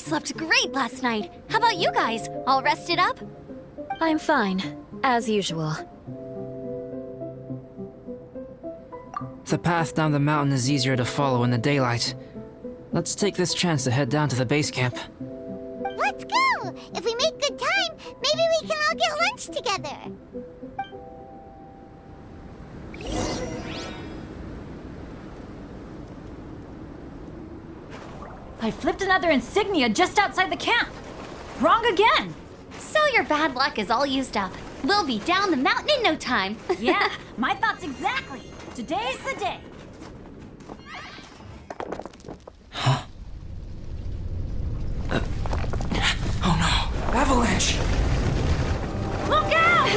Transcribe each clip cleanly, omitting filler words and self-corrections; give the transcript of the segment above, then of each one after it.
slept great last night. How about you guys? All rested up? I'm fine, as usual. The path down the mountain is easier to follow in the daylight. Let's take this chance to head down to the base camp. Let's go! If we make good time, maybe we can all get lunch together. I flipped another insignia just outside the camp. Wrong again. So your bad luck is all used up. We'll be down the mountain in no time. Yeah, my thoughts exactly. Today's the day. Oh no! Avalanche! Look out!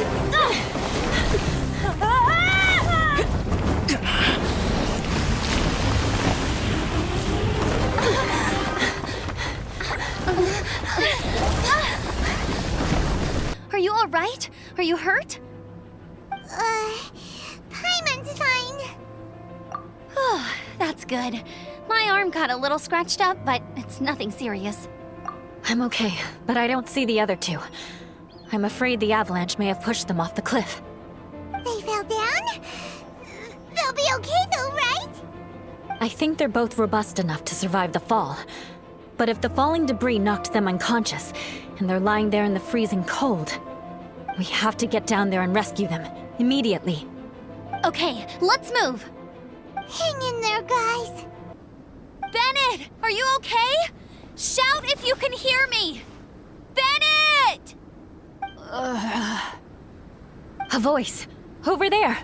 Are you all right? Are you hurt? Paimon's fine. Oh, that's good. My arm got a little scratched up, but it's nothing serious. I'm okay, but I don't see the other two. I'm afraid the avalanche may have pushed them off the cliff. They fell down? They'll be okay though, right? I think they're both robust enough to survive the fall. But if the falling debris knocked them unconscious, and they're lying there in the freezing cold, we have to get down there and rescue them, immediately. Okay, let's move. Hang in there, guys. Bennett, are you okay? Shout if you can hear me! Bennett! A voice! Over there!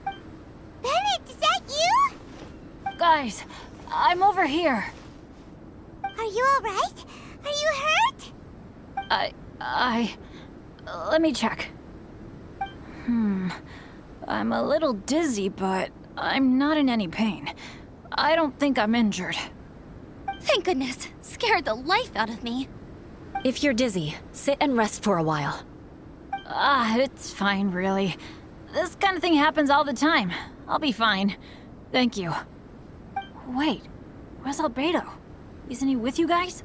Bennett, is that you? Guys, I'm over here. Are you alright? Are you hurt? Let me check. I'm a little dizzy, but I'm not in any pain. I don't think I'm injured. Thank goodness. Scared the life out of me. If you're dizzy, sit and rest for a while. It's fine, really. This kind of thing happens all the time. I'll be fine. Thank you. Wait, where's Albedo? Isn't he with you guys?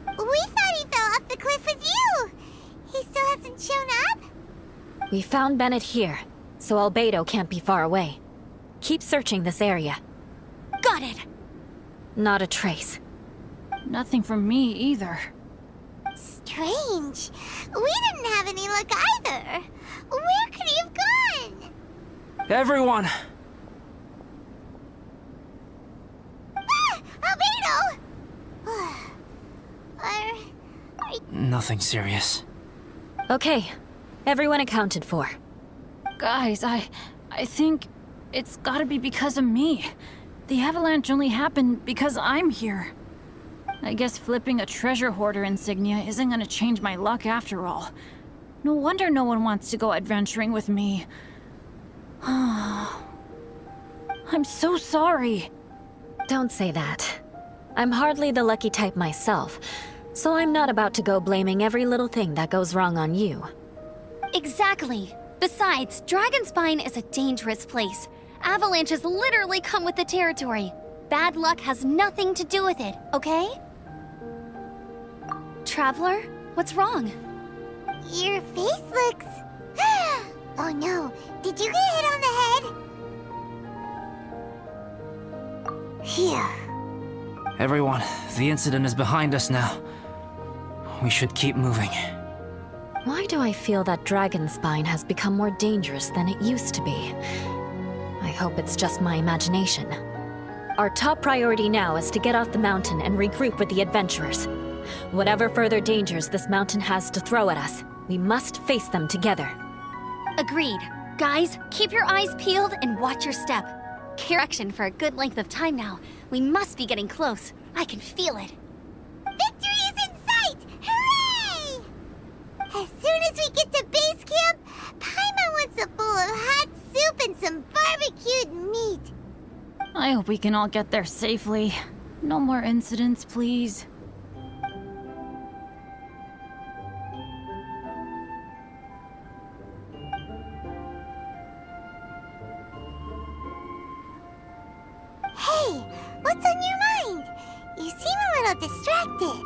We thought he fell off the cliff with you. He still hasn't shown up? We found Bennett here, so Albedo can't be far away. Keep searching this area. Got it. Not a trace. Nothing from me either. Strange. We didn't have any luck either. Where could he have gone? Everyone! Albedo! Nothing serious. Okay, everyone accounted for. Guys, I think it's gotta be because of me. The avalanche only happened because I'm here. I guess flipping a treasure hoarder insignia isn't gonna change my luck after all. No wonder no one wants to go adventuring with me. I'm so sorry. Don't say that. I'm hardly the lucky type myself, so I'm not about to go blaming every little thing that goes wrong on you. Exactly. Besides, Dragonspine is a dangerous place. Avalanches literally come with the territory. Bad luck has nothing to do with it, okay? Traveler, what's wrong? Your face looks... Oh no, did you get hit on the head? Phew. Everyone, the incident is behind us now. We should keep moving. Why do I feel that Dragonspine has become more dangerous than it used to be? I hope it's just my imagination. Our top priority now is to get off the mountain and regroup with the adventurers. Whatever further dangers this mountain has to throw at us, we must face them together. Agreed. Guys, keep your eyes peeled and watch your step. Correction for a good length of time now. We must be getting close. I can feel it. Victory is in sight! Hooray! As soon as we get to base camp, Paimon wants a bowl of hot soup and some barbecued meat. I hope we can all get there safely. No more incidents, please. Hey, what's on your mind? You seem a little distracted.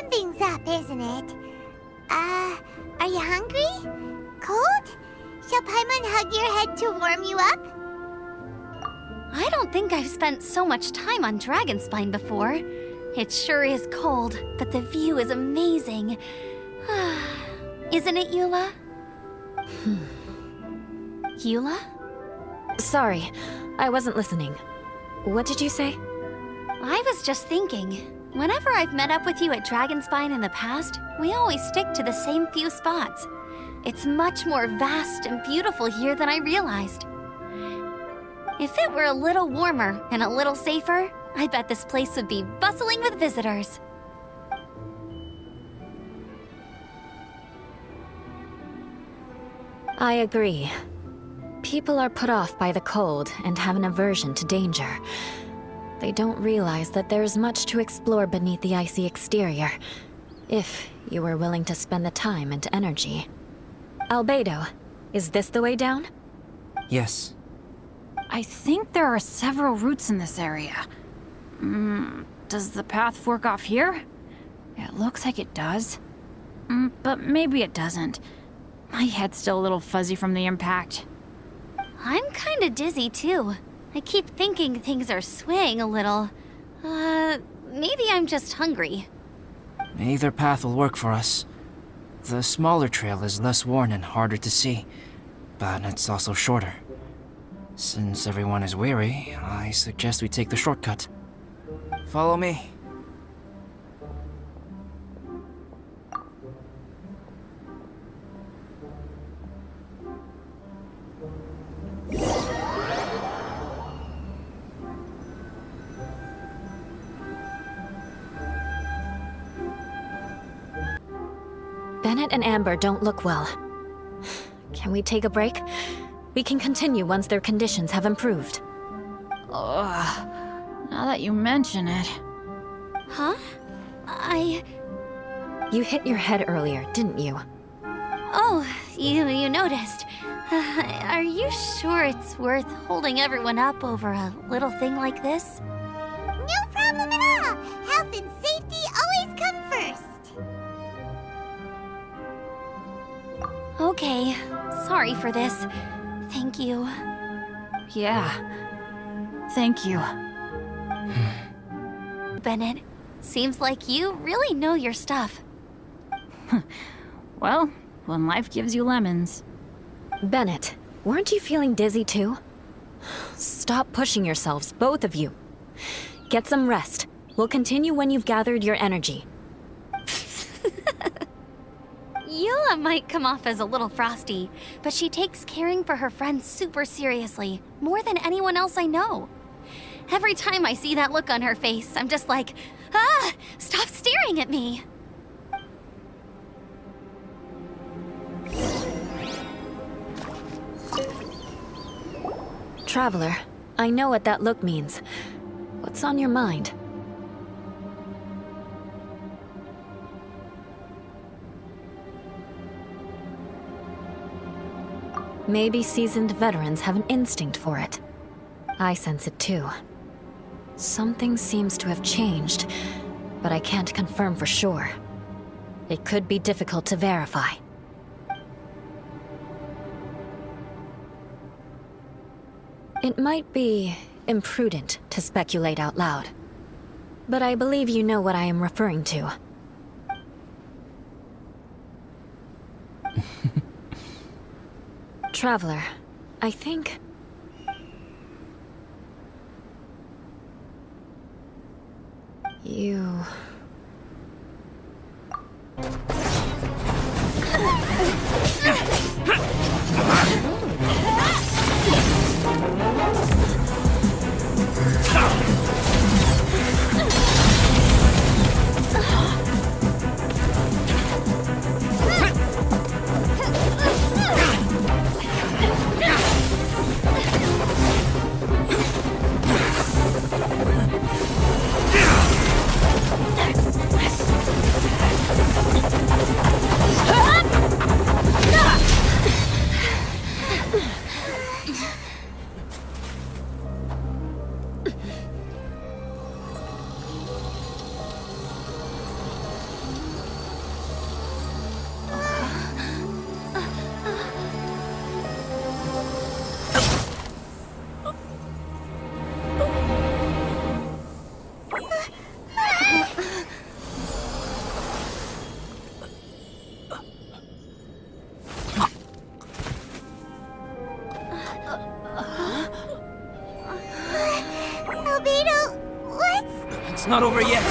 warm things up, isn't it? Are you hungry? Cold? Shall Paimon hug your head to warm you up? I don't think I've spent so much time on Dragonspine before. It sure is cold, but the view is amazing. Isn't it, Eula? Eula? Sorry, I wasn't listening. What did you say? I was just thinking, whenever I've met up with you at Dragonspine in the past, we always stick to the same few spots. It's much more vast and beautiful here than I realized. If it were a little warmer and a little safer, I bet this place would be bustling with visitors. I agree. People are put off by the cold and have an aversion to danger. They don't realize that there's much to explore beneath the icy exterior, if you were willing to spend the time and energy. Albedo, is this the way down? Yes. I think there are several routes in this area. Does the path fork off here? It looks like it does. But maybe it doesn't. My head's still a little fuzzy from the impact. I'm kinda dizzy too. I keep thinking things are swaying a little. Maybe I'm just hungry. Either path will work for us. The smaller trail is less worn and harder to see, but it's also shorter. Since everyone is weary, I suggest we take the shortcut. Follow me. Bennett and Amber don't look well. Can we take a break? We can continue once their conditions have improved. Ugh. Now that you mention it. Huh? You hit your head earlier, didn't you? Oh, you noticed. Are you sure it's worth holding everyone up over a little thing like this? No problem at all! Health and safety always come first! Okay, sorry for this. Thank you. Yeah. Thank you. Bennett, seems like you really know your stuff. Well, when life gives you lemons. Bennett, weren't you feeling dizzy too? Stop pushing yourselves, both of you. Get some rest. We'll continue when you've gathered your energy. Eula might come off as a little frosty, but she takes caring for her friends super seriously, more than anyone else I know. Every time I see that look on her face, I'm just like, stop staring at me! Traveler, I know what that look means. What's on your mind? Maybe seasoned veterans have an instinct for it. I sense it too. Something seems to have changed, but I can't confirm for sure. It could be difficult to verify. It might be imprudent to speculate out loud, but I believe you know what I am referring to. Traveler, I think... you... not over yet.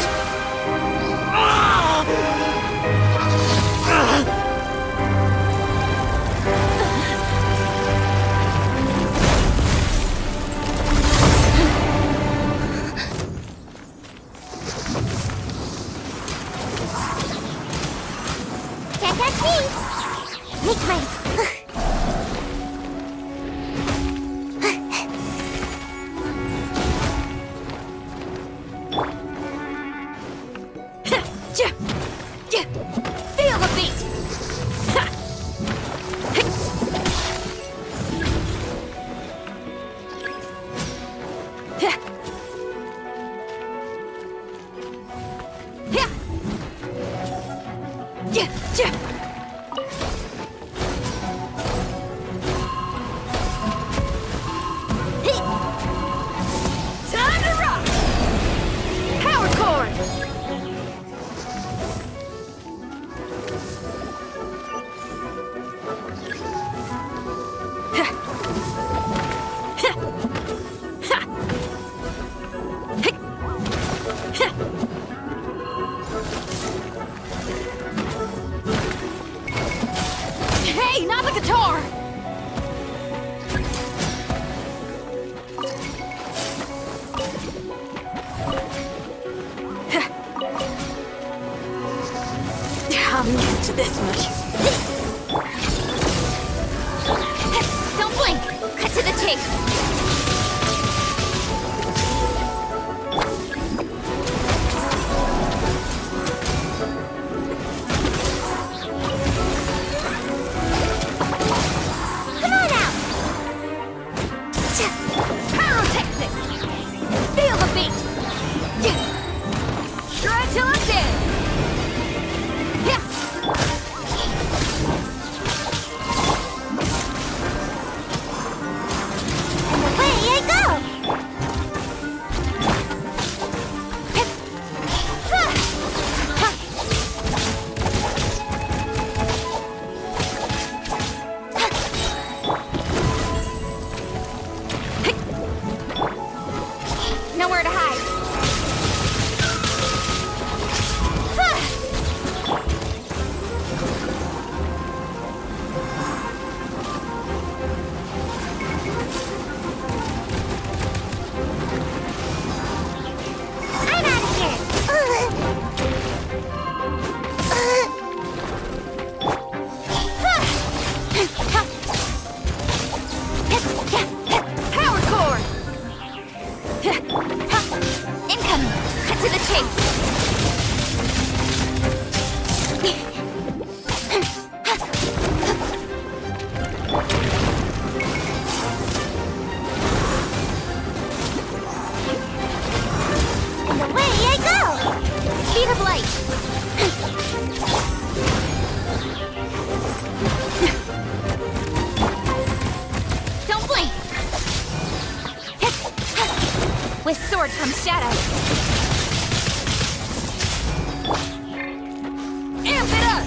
Can't catch me! Make my... Feel the beat! Time to rock! Power chord! Hey, not the guitar! I'm used to this much. Don't blink! Cut to the chase! Come on out! Pyrotechnics! Feel the beat! Shred till I'm dead! And away I go! Nowhere to hide. I'm out of here! Power chord! Incoming! Cut to the chase! And away I go! Speed of light! Don't blink! With sword comes shadow. Amp it up!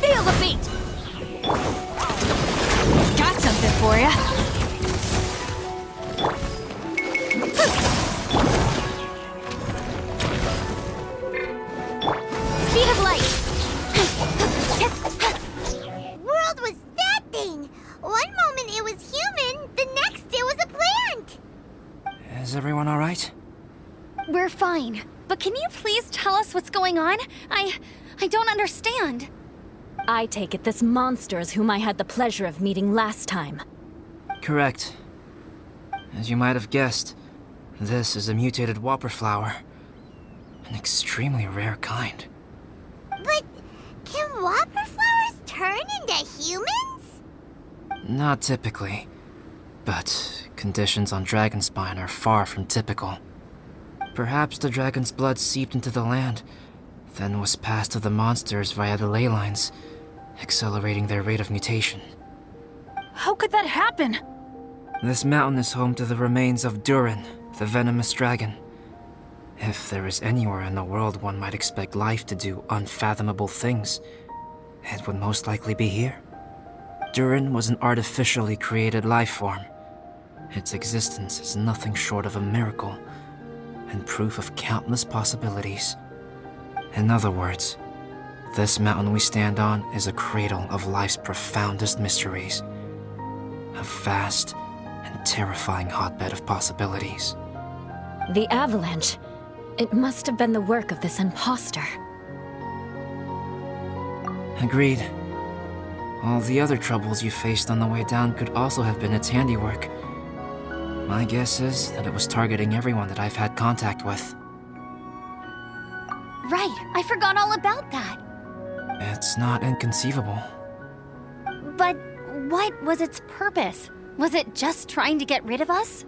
Feel the beat! Got something for ya. Speed of light! World was that thing! One moment it was human, the next it was a plant! Is everyone alright? We're fine. But can you please tell us what's going on? I don't understand. I take it this monster is whom I had the pleasure of meeting last time. Correct. As you might have guessed, this is a mutated whopper flower. An extremely rare kind. But can whopper flowers turn into humans? Not typically, but conditions on Dragonspine are far from typical. Perhaps the dragon's blood seeped into the land, then was passed to the monsters via the ley lines, accelerating their rate of mutation. How could that happen? This mountain is home to the remains of Durin, the venomous dragon. If there is anywhere in the world one might expect life to do unfathomable things, it would most likely be here. Durin was an artificially created life form, Its existence is nothing short of a miracle, and proof of countless possibilities. In other words, this mountain we stand on is a cradle of life's profoundest mysteries. A vast and terrifying hotbed of possibilities. The avalanche. It must have been the work of this imposter. Agreed. All the other troubles you faced on the way down could also have been its handiwork. My guess is that it was targeting everyone that I've had contact with. Right, I forgot all about that. It's not inconceivable. But what was its purpose? Was it just trying to get rid of us?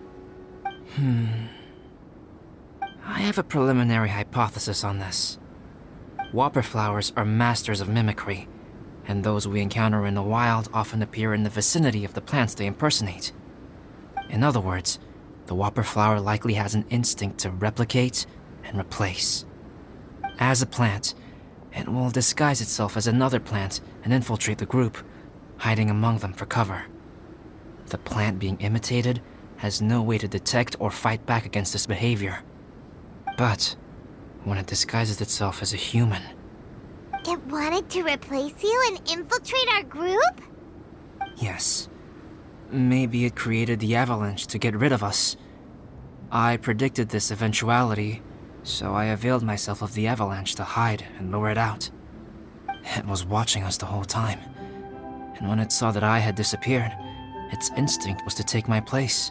I have a preliminary hypothesis on this. Whopper flowers are masters of mimicry, and those we encounter in the wild often appear in the vicinity of the plants they impersonate. In other words, the whopper flower likely has an instinct to replicate and replace. As a plant, it will disguise itself as another plant and infiltrate the group, hiding among them for cover. The plant being imitated has no way to detect or fight back against this behavior. But when it disguises itself as a human... It wanted to replace you and infiltrate our group? Yes. Maybe it created the avalanche to get rid of us. I predicted this eventuality, so I availed myself of the avalanche to hide and lure it out. It was watching us the whole time, and when it saw that I had disappeared, its instinct was to take my place.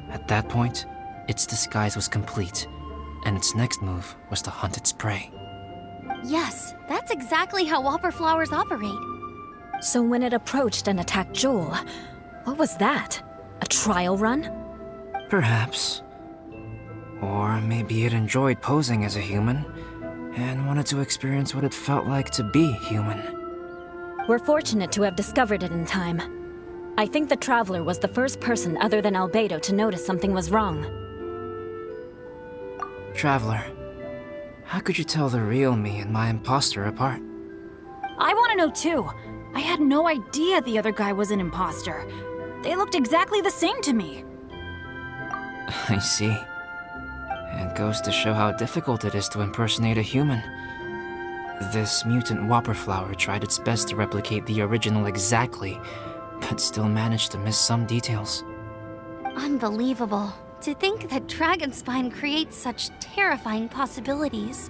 At that point, its disguise was complete, and its next move was to hunt its prey. Yes, that's exactly how whopper flowers operate. So when it approached and attacked Joel, what was that? A trial run? Perhaps. Or maybe it enjoyed posing as a human, and wanted to experience what it felt like to be human. We're fortunate to have discovered it in time. I think the Traveler was the first person other than Albedo to notice something was wrong. Traveler, how could you tell the real me and my imposter apart? I want to know too. I had no idea the other guy was an imposter. They looked exactly the same to me. I see. It goes to show how difficult it is to impersonate a human. This mutant whopper flower tried its best to replicate the original exactly, but still managed to miss some details. Unbelievable. To think that Dragonspine creates such terrifying possibilities.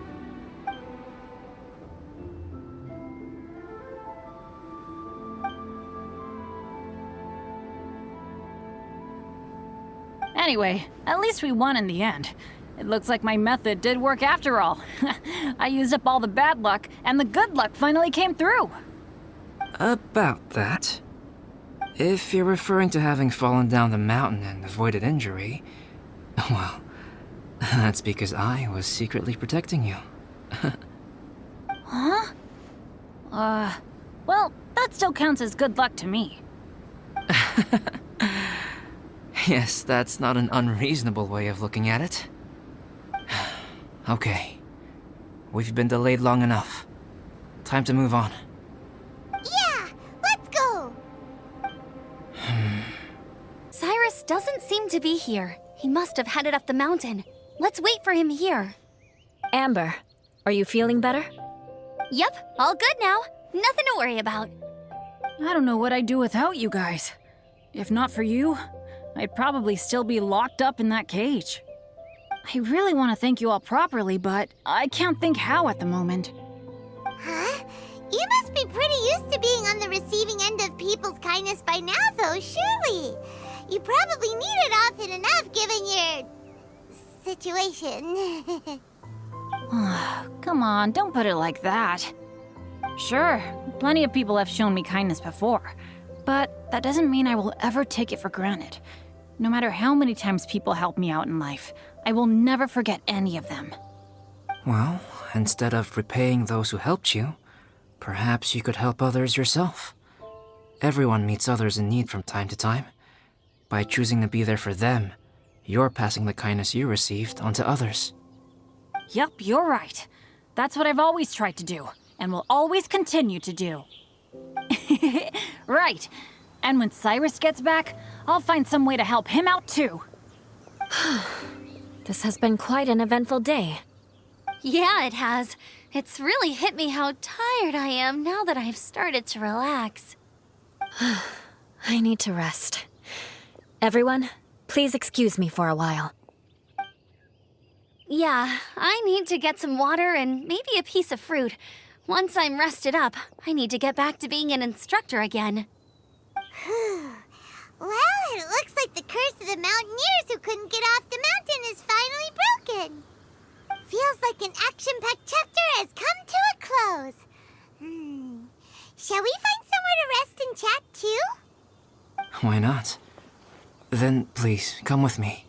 Anyway, at least we won in the end. It looks like my method did work after all. I used up all the bad luck, and the good luck finally came through. About that. If you're referring to having fallen down the mountain and avoided injury, well, that's because I was secretly protecting you. Huh? Well, that still counts as good luck to me. Yes, that's not an unreasonable way of looking at it. Okay. We've been delayed long enough. Time to move on. Yeah, let's go! Cyrus doesn't seem to be here. He must have headed up the mountain. Let's wait for him here. Amber, are you feeling better? Yep, all good now. Nothing to worry about. I don't know what I'd do without you guys. If not for you, I'd probably still be locked up in that cage. I really want to thank you all properly, but I can't think how at the moment. Huh? You must be pretty used to being on the receiving end of people's kindness by now, though, surely. You probably need it often enough, given your... situation. Come on, don't put it like that. Sure, plenty of people have shown me kindness before, but that doesn't mean I will ever take it for granted. No matter how many times people help me out in life, I will never forget any of them. Well, instead of repaying those who helped you, perhaps you could help others yourself. Everyone meets others in need from time to time. By choosing to be there for them, you're passing the kindness you received onto others. Yup, you're right. That's what I've always tried to do, and will always continue to do. Right. And when Cyrus gets back, I'll find some way to help him out too. This has been quite an eventful day. Yeah, it has. It's really hit me how tired I am now that I've started to relax. I need to rest. Everyone, please excuse me for a while. Yeah, I need to get some water and maybe a piece of fruit. Once I'm rested up, I need to get back to being an instructor again. Well, it looks like the curse of the mountaineers who couldn't get off the mountain is finally broken. Feels like an action-packed chapter has come to a close. Shall we find somewhere to rest and chat too? Why not? Then please, come with me.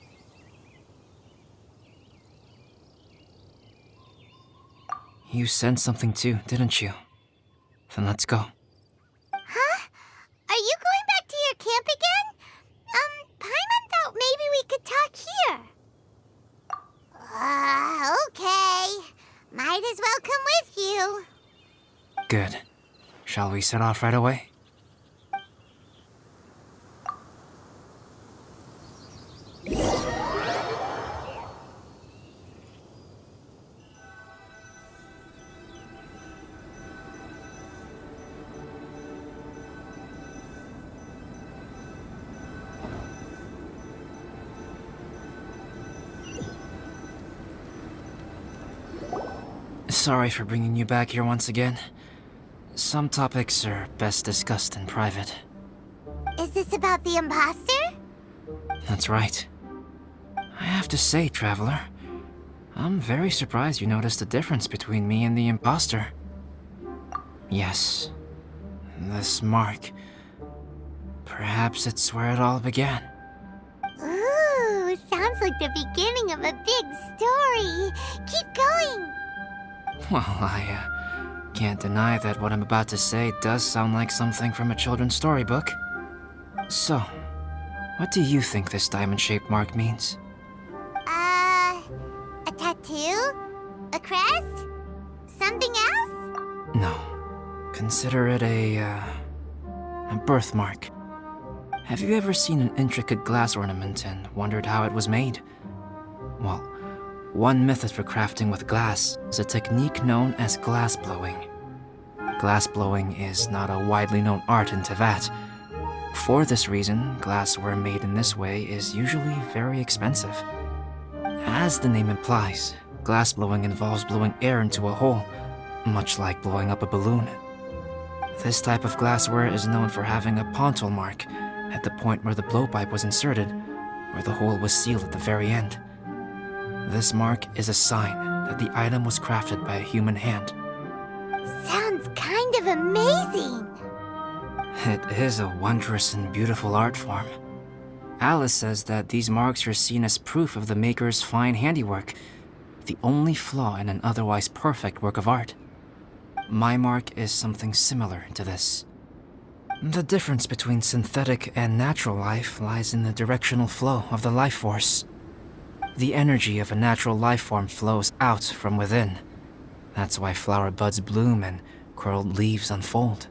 You sensed something too, didn't you? Then let's go. Huh? Are you going back to your camp again? Paimon thought maybe we could talk here. Okay. Might as well come with you. Good. Shall we set off right away? Sorry for bringing you back here once again. Some topics are best discussed in private. Is this about the imposter? That's right. I have to say, Traveler, I'm very surprised you noticed the difference between me and the imposter. Yes, this mark. Perhaps it's where it all began. Ooh, sounds like the beginning of a big story. Keep going. Well, I can't deny that what I'm about to say does sound like something from a children's storybook. So, what do you think this diamond-shaped mark means? A tattoo? A crest? Something else? No. Consider it a birthmark. Have you ever seen an intricate glass ornament and wondered how it was made? Well, one method for crafting with glass is a technique known as glass blowing. Glass blowing is not a widely known art in Teyvat. For this reason, glassware made in this way is usually very expensive. As the name implies, glass blowing involves blowing air into a hole, much like blowing up a balloon. This type of glassware is known for having a pontal mark at the point where the blowpipe was inserted, where the hole was sealed at the very end. This mark is a sign that the item was crafted by a human hand. Sounds kind of amazing. It is a wondrous and beautiful art form. Alice says that these marks are seen as proof of the maker's fine handiwork, the only flaw in an otherwise perfect work of art. My mark is something similar to this. The difference between synthetic and natural life lies in the directional flow of the life force. The energy of a natural life form flows out from within. That's why flower buds bloom and curled leaves unfold.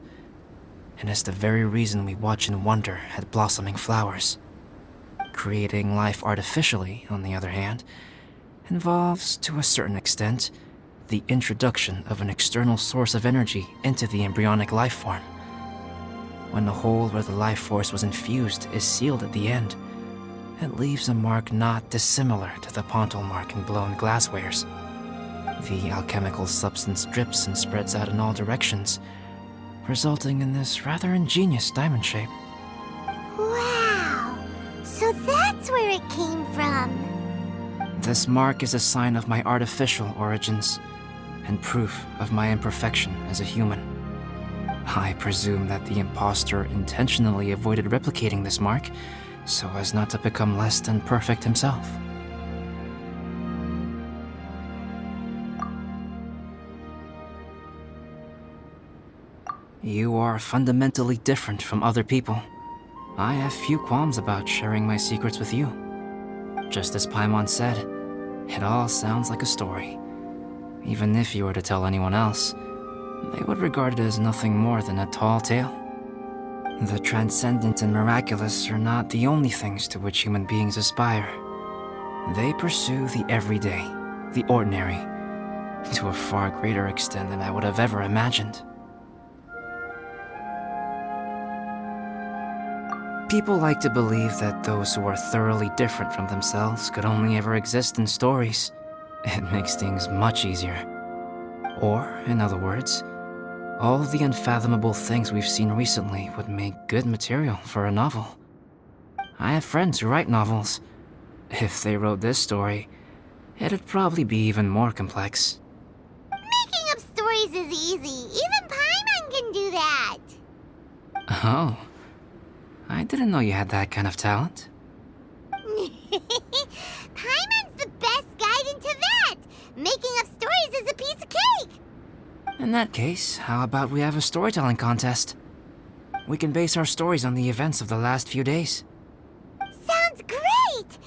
And it's the very reason we watch and wonder at blossoming flowers. Creating life artificially, on the other hand, involves, to a certain extent, the introduction of an external source of energy into the embryonic life form. When the hole where the life force was infused is sealed at the end, it leaves a mark not dissimilar to the pontal mark in blown glasswares. The alchemical substance drips and spreads out in all directions, resulting in this rather ingenious diamond shape. Wow! So that's where it came from. This mark is a sign of my artificial origins, and proof of my imperfection as a human. I presume that the impostor intentionally avoided replicating this mark, so as not to become less than perfect himself. You are fundamentally different from other people. I have few qualms about sharing my secrets with you. Just as Paimon said, it all sounds like a story. Even if you were to tell anyone else, they would regard it as nothing more than a tall tale. The transcendent and miraculous are not the only things to which human beings aspire. They pursue the everyday, the ordinary, to a far greater extent than I would have ever imagined. People like to believe that those who are thoroughly different from themselves could only ever exist in stories. It makes things much easier. Or, in other words, all the unfathomable things we've seen recently would make good material for a novel. I have friends who write novels. If they wrote this story, it'd probably be even more complex. Making up stories is easy. Even Paimon can do that. Oh. I didn't know you had that kind of talent. Paimon's the best guide into that. Making up stories is a piece of cake. In that case, how about we have a storytelling contest? We can base our stories on the events of the last few days. Sounds great.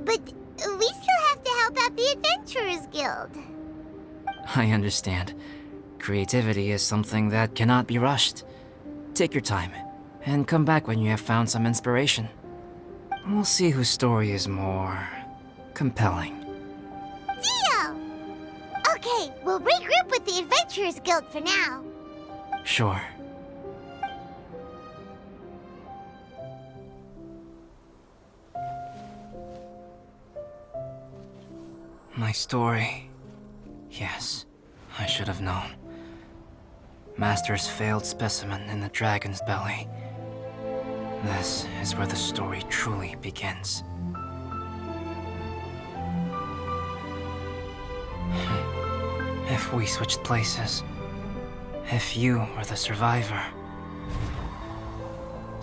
But we still have to help out the Adventurers Guild. I understand. Creativity is something that cannot be rushed. Take your time, and come back when you have found some inspiration. We'll see whose story is more compelling. Deal! Okay, we'll regroup with the Adventurers Guild for now. Sure. My story. Yes, I should have known. Master's failed specimen in the dragon's belly. This is where the story truly begins. If we switched places, if you were the survivor,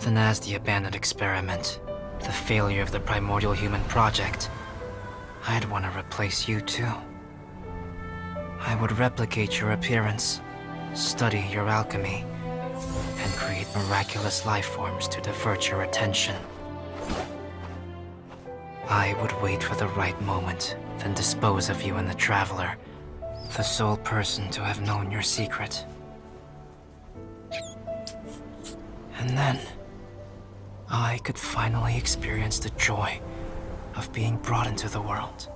then as the abandoned experiment, the failure of the primordial human project, I'd want to replace you too. I would replicate your appearance, study your alchemy, and create miraculous life forms to divert your attention. I would wait for the right moment, then dispose of you and the Traveler, the sole person to have known your secret. And then, I could finally experience the joy of being brought into the world.